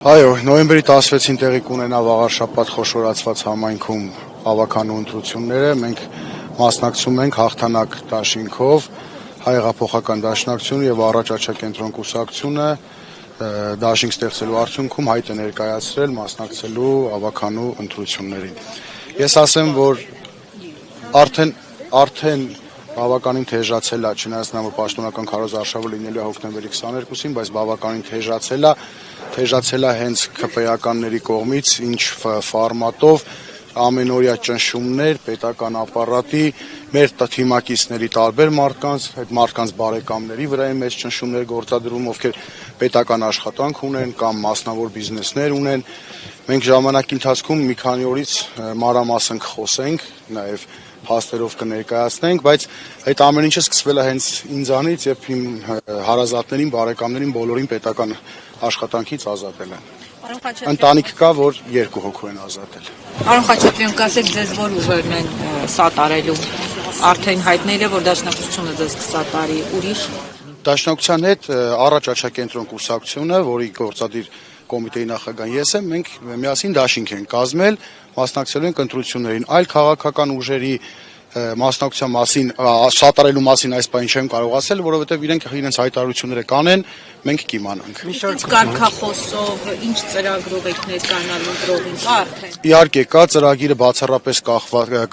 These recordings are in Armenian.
Այո, նոյեմբերի 16-ին տեղի կունենա վաղարշաբաթ խոշորացված համայնքում ավականու ընտրությունները, մենք մասնակցում ենք հաղթանակ դաշինքով, հայ հեղափոխական դաշնակցությունը եւ առաջ աչակենտրոն կուսակցությունը դաշինք ստեղծելու արդյունքում հայտ է ներկայացրել մասնակցելու ավականու ընտրություններին։ Ես ասեմ, որ արդեն բավականին թեժացել է, չնայած նա պաշտոնական քարոզարշավը լինելու է հոկտեմբերի 22-ին, բայց բավականին թեժացել է հենց ԿՊԵ-ականների կողմից, ինչ ֆորմատով ամենօրյա ճնշումներ պետական ապարատի, մեր թիմակիցների տարբեր մարդկանց, այդ մարդկանց բարեկամների վրա են մեծ ճնշումներ գործադրում, ովքեր պետական աշխատանք ունեն կամ մասնավոր բիզնեսներ ունեն։ Մենք ժամանակի ընթացքում մի քանի օրից մանրամասն կխոսենք, նաև փաստերով կներկայացնենք, բայց այդ ամեն ինչը սկսվել է հենց ինձանից եւ իմ հարազատներին, բարեկամներին բոլորին պետական աշխատանքից ազատել են։ Ընտանիք կա, որ 2 հոգու են ազատել։ Պարոն Խաչատրյան, կասեք ձեզ որ ուժերն են սատարելու, արդեն հայտնել է, որ դաշնակցությունը ձեզ կսատարի, ուրիշ։ Դաշնակցության հետ առաջ աչակենտրոն կուսակցությունը, որի գործադիր կոմիտեի նախագահ ես եմ, մենք միասին դաշինք ենք կազմել, մասնակցելու ենք ընտրություններին, այլ քաղաքական ուժերի մասնակցության մասին, սատարելու մասին այս բանը չեմ կարող ասել, որովհետև իրենց հայտարարությունները կանեն, մենք կիմանանք։ Ինչ կարգախոսով, ինչ ծրագրով եք ներկայանալու ընտրողին, կա արդեն։ Իհարկե կա, ծրագիրը բացառապես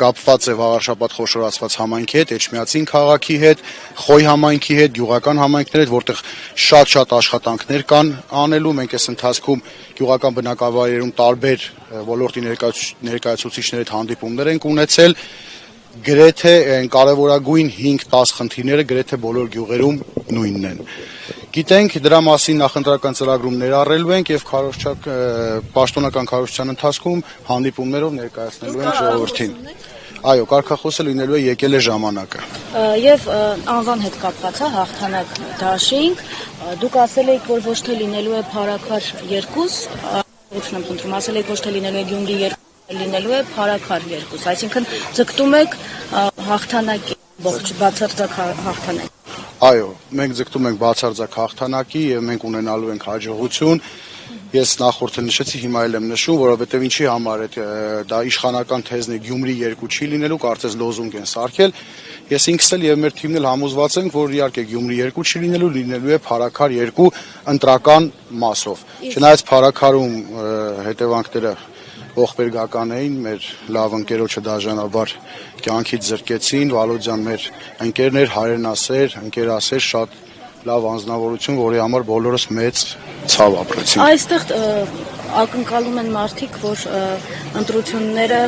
կապված է վաղարշաբաթ խոշորացված համայնքի հետ, Էջմիածին քաղաքի հետ, Խոյ համայնքի հետ, գյուղական համայնքների հետ, որտեղ շատ աշխատանքներ կան անելու, մենք այս ընթացքում գյուղական բնակավայրերում տարբեր ոլորտի ներկայացուցիչների հետ հանդիպումներ ենք ունեցել, գրեթե կարևորագույն 5-10 խնդիրները գրեթե բոլոր գյուղերում նույնն են։ Գիտենք դրա մասին նախընտրական ծրագրում ներառելու ենք եւ պաշտոնական քարոզչության ընթացքում հանդիպումներով ներկայացնելու ենք ժողովրդին։ Այո, կարգախոսը լինելու է եկել է ժամանակը։ Եվ անվան հետ կապված է հաղթանակ դաշինք, դուք ասել եք, որ ոչ թե լինելու է Փարաքար 2, ուսուցն եմ խնդրում, ասել եք ոչ թե լինելու է Գյումրի 2, լինելու է Փարաքար 2, այսինքն ձգտում եք հաղթանակի, բացարձակ հաղթանակի։ Այո, մենք ձգտում ենք բացարձակ հաղթանակի եւ մենք ունենալու ենք հաջողություն։ Ես նախորդը նշեցի, հիմա էլ եմ նշում, որովհետեւ ինչի համար է դա իշխանական թեզն է Գյումրի 2 չի լինելու, կարծես լոզունգ են սարքել։ Ես ինքս էլ եւ մեր թիմն էլ համոզված ենք, որ իհարկե Գյումրի 2 չի լինելու է Փարաքար 2 ընտրական մասով։ Չնայած Փարաքարում հետևանքները ողբերգական էին, մեր լավ ընկերոջը դաժանաբար կյանքից զրկեցին, Վալոդյան մեր ընկերներ, հայրենասեր, ընկերասեր, շատ լավ անձնավորություն, որի համար բոլորս մեծ ցավ ապրեցինք։ Այստեղ ակնկալում են մարդիկ, որ ընտրությունները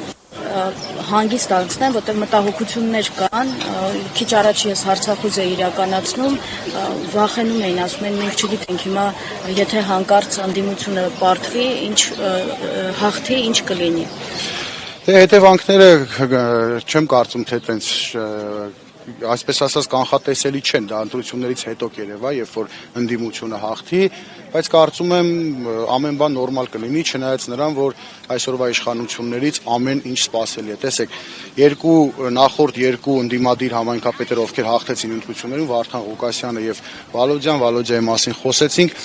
հանգիստ անցնեն, որտեղ մտահոգություններ կան, քիչ առաջ ես հարցախուզ էի իրականացնում, վախենում էին, ասում են մենք չգիտենք հիմա եթե հանկարծ ընդդիմությունը պարտվի, ինչ հաղթի, ինչ կլինի։ Հետևանքները չեմ կարծում, թե այդպես այսպես ասած կանխատեսելի չեն, դա ընտրություններից հետո կերևա, երբ որ ընդդիմությունը հաղթի, բայց կարծում եմ ամեն բան նորմալ կլինի, չնայած նրան, որ այսօրվա իշխանություններից ամեն ինչ սպասելի է։ Տեսեք, նախորդ երկու ընդդիմադիր համայնքապետեր, ովքեր հաղթեցին ընտրություններում, Վարդան Ղուկասյանը եւ Վալոդյանի մասին խոսեցինք,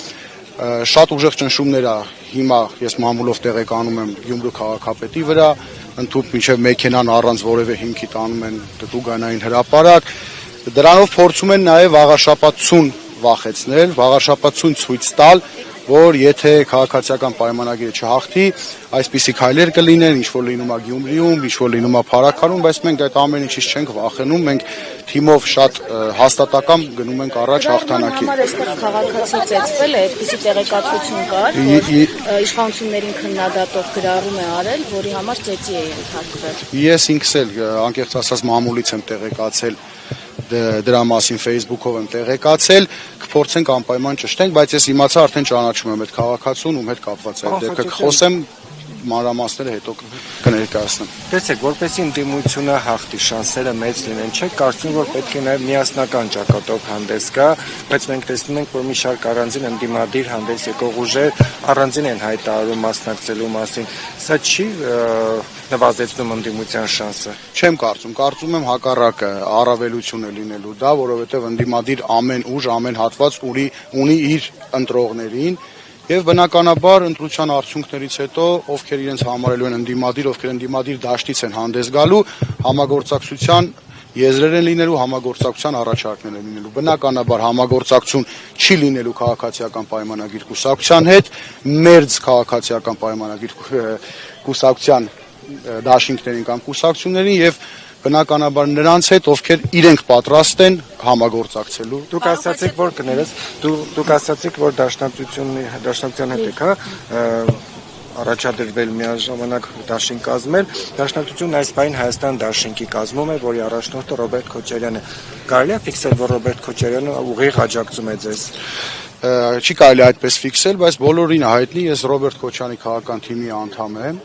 շատ ուժեղ ճնշումներ է հիմա ես մամուլով տեղեկանում եմ Գյումրու քաղաքապետի վրա, ընդհանուր մինչև մեքենան առանց որևէ հիմքի տանում են Տուգանային հրապարակ, դրանով փորձում են նաև վաղարշաբաթություն վախեցնել, վաղարշաբաթություն ցույց տալ, որ եթե քաղաքացիական պայմանագիրը չհաղթի, այսպիսի քայլեր կլինեն, ինչ որ լինում է Գյումրիում, ինչ որ լինում է Փարաքարում, բայց մենք այդ ամեն ինչից չենք վախենում, մենք թիմով շատ հաստատակամ գնում ենք առաջ հաղթանակի։ Համար այստեղ քաղաքացի ծեծվել է, այդպիսի տեղեկատվություն կար, որ իշխանություններին քննադատող գրառում է արել, որի համար ծեծի է ենթարկվել։ Ես ինքս էլ անկեղծ ասած մամուլից եմ տեղեկացել դրա մասին Facebook-ով եմ տեղեկացել, կփորձենք անպայման ճշտենք, բայց ես իմացա արդեն ճանաչում եմ այդ քաղաքացուն, ում հետ կապված է այդ դեպքը, կխոսեմ մանրամասները հետո կներկայացնեմ։ Տեսեք, որպեսզի ընդդիմությունը հաղթի, շանսերը մեծ լինեն, չէ՞, կարծում որ պետք է նաև միասնական ճակատով հանդես գա, բայց մենք տեսնում ենք, որ մի շարք առանձին ընդդիմադիր հանդես եկող ուժեր առանձին են հայտարարում մասնակցելու մասին։ Սա չի նվազեցնում ընդդիմության շանսը։ Չեմ կարծում եմ հակառակը առավելություն է լինելու դա, որովհետև ընդդիմադիր ամեն ուժ, ամեն հատված ունի իր ընտրողներին Եվ բնականաբար ընտրության արդյունքներից հետո ովքեր իրենց համարելու են ընդդիմադիր, ովքեր ընդդիմադիր դաշտից են հանդես գալու, համագործակցության եզրեր են լինելու, համագործակցության առաջարկներ են լինելու։ Բնականաբար համագործակցություն չի լինելու քաղաքացիական պայմանագիր կուսակցության հետ, մերձ քաղաքացիական պայմանագիր կուսակցության դաշինքներին կամ կուսակցություններին եւ բնականաբար նրանց հետ, ովքեր իրենք պատրաստ են համագործակցելու։ Դուք ասացիք, որ կներես, դուք ասացիք, որ դաշնակցության հետ եք, առաջադրվել միաժամանակ դաշինք կազմել, դաշնակցությունն այս պահին Հայաստան դաշինքի կազմում է, որի առաջնորդը Ռոբերտ Քոչարյանն է։ Կարելի է ֆիքսել, որ Ռոբերտ Քոչարյանը ուղիղ աջակցում է ձեզ։ Չի կարելի այդպես ֆիքսել, բայց բոլորին հայտնի, ես Ռոբերտ Քոչարյանի քաղաքական թիմի անդամ եմ։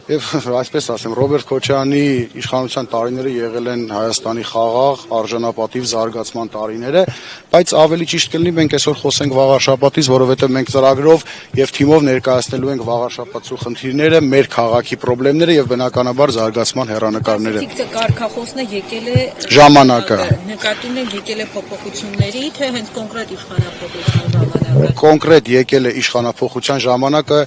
Եվ այսպես ասեմ, Ռոբերտ Քոչարյանի իշխանության տարիները եղել են Հայաստանի խաղաղ, արժանապատիվ զարգացման տարիները, բայց ավելի ճիշտ կլինի մենք այսօր խոսենք վաղարշապատից, որովհետև մենք ծրագրով եւ թիմով ներկայացնելու ենք վաղարշապատցու խնդիրները, մեր քաղաքի խնդիրները եւ բնականաբար զարգացման հեռանկարները։ Իսկ կարգախոսն է եկել է ժամանակը։ Նկատի ունեք եկել է փոփոխությունների, թե հենց կոնկրետ իշխանափոխության ժամանակը։ Կոնկրետ եկել է իշխանափոխության ժամանակը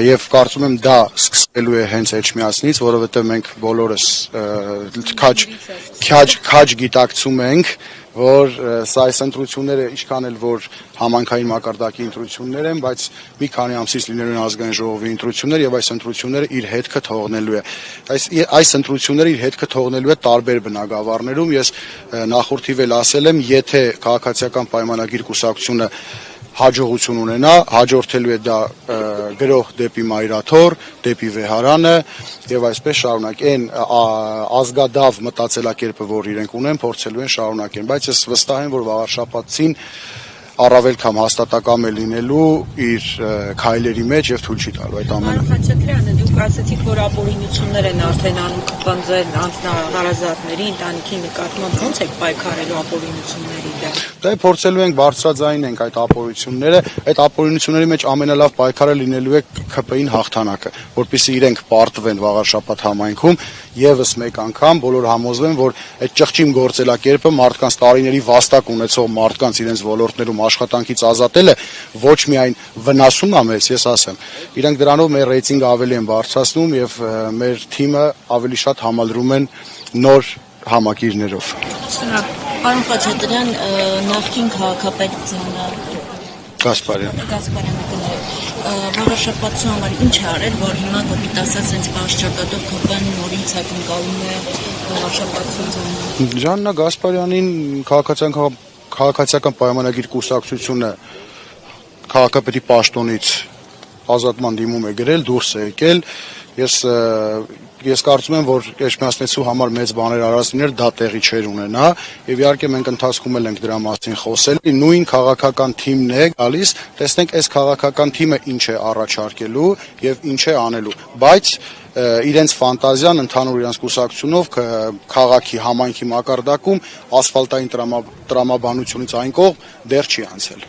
եւ կարծում եմ դա սկսվելու է հենց Էջմիածնից, որովհետեւ մենք բոլորս քաջ գիտակցում ենք, որ սա այս ընտրությունները ինչքան էլ որ համանքային մակարդակի ընտրություններ են, բայց մի քանի ամսից լինելու են ազգային ժողովի ընտրություններ եւ այս ընտրությունները իր հետքը թողնելու է։ Այս ընտրությունները իր հետքը թողնելու է տարբեր բնագավառներում։ Ես նախորդիվ էլ ասել եմ, եթե քաղաքացիական պայմանագիր կուսակցությունը հաջողություն ունենա, հաջորդելու է դա գրող դեպի Մայրաթոր, դեպի Վեհարանը եւ այսպես շարունակ այն ազգադավ մտածելակերպը, որ իրենք ունեն, փորձելու են շարունակեն, բայց ես վստահ եմ, որ վաղարշապատցին առավել կամ հաստատակամ է լինելու իր քայլերի մեջ եւ թույլ չի տալու այդ ամենը։ Խաչատրյանը, դուք ասացիք, որ ապօրինություններ են արդեն անում կպնձել անձնահարազատների ընտանիքի նկատմամբ, ո՞նց եք պայքարելու ապօրինությունների դեմ։ Դա փորձելու ենք բարձրաձայնենք այդ ապօրինությունները, այդ ապօրինությունների մեջ ամենալավ պայքարը լինելու է ՔՊ-ին հաղթանակը, որպեսզի իրենք պարտվեն վաղարշապատ համայնքում եւս մեկ անգամ բոլոր համոզվեն, որ այդ ճղճիմ գործելակերպը մարդկանց տարիների վաստակ ունեցող մարդկանց իրենց ոլորտներում աշխատանքից ազատելը ոչ միայն վնասում է մեզ, ես ասեմ, իրենք դրանով մեր ռեյտինգը ավելի են բարձրացնում եւ մեր թիմը ավելի շատ համալրում են նոր համակիրներով։ Պարոն Խաչատրյան, նախկին քաղաքապետ Գասպարյանը վաղարշապատության համար ինչ է արել, որ հիմա գոպիտ ասած հենց պաշտճակատով ԿՊ-ն նորից ակնկալում է վաղարշապատության։ Ժաննա Գասպարյանին քաղաքացիական պայմանագիր կուսակցությունը քաղաքապետի պաշտոնից ազատման դիմում է գրել, դուրս է եկել։ Ես կարծում եմ, որ Էջմիածնեցու համար մեծ բաներ արածներ դա տեղի չէր ունենա եւ իհարկե մենք ընթացքում ենք դրա մասին խոսել։ Նույն քաղաքական թիմն է գալիս, տեսնենք այս քաղաքական թիմը ինչ է առաջարկելու եւ ինչ է անելու, բայց իրենց ֆանտազիան ընդհանուր իրենց կուսակցությունով քաղաքի համայնքի մակարդակում ասֆալտային տրամաբանությունից այն կողմ դեռ չի անցել։